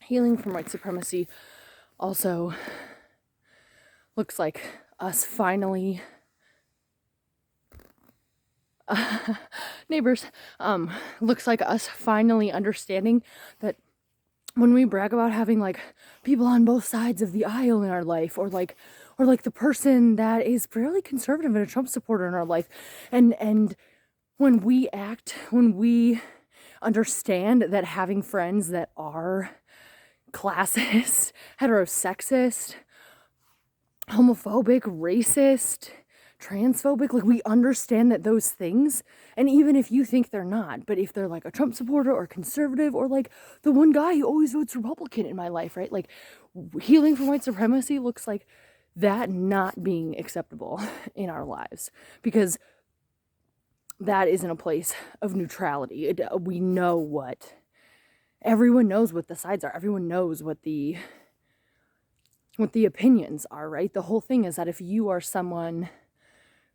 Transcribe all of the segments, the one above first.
Healing from white supremacy also looks like us finally neighbors, looks like us finally understanding that when we brag about having like people on both sides of the aisle in our life, or like the person that is fairly conservative and a Trump supporter in our life, and when we understand that having friends that are classist, heterosexist, homophobic, racist, transphobic, like we understand that those things, and even if you think they're not, but if they're like a Trump supporter or conservative, or like the one guy who always votes Republican in my life, right? Like healing from white supremacy looks like that not being acceptable in our lives, because that isn't a place of neutrality. We know what, everyone knows what the sides are. Everyone knows what the opinions are, right? The whole thing is that if you are someone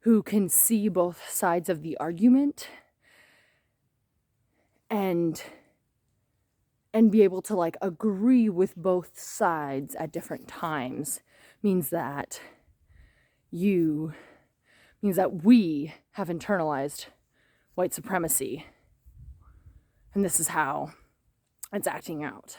who can see both sides of the argument and be able to like agree with both sides at different times, means that we have internalized white supremacy, and this is how it's acting out.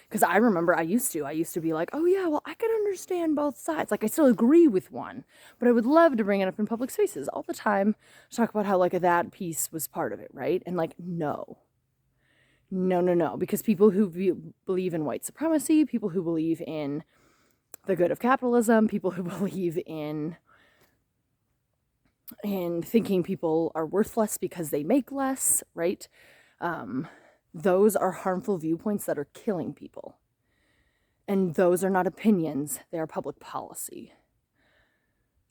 Because I remember I used to be like, oh yeah, well, I can understand both sides. Like I still agree with one, but I would love to bring it up in public spaces all the time to talk about how like that piece was part of it, right? And like, no, because people who believe in white supremacy, people who believe in the good of capitalism, people who believe in thinking people are worthless because they make less, right? Those are harmful viewpoints that are killing people. And those are not opinions, they are public policy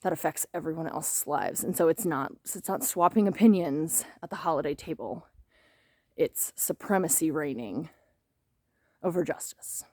that affects everyone else's lives. And so it's not swapping opinions at the holiday table. It's supremacy reigning over justice.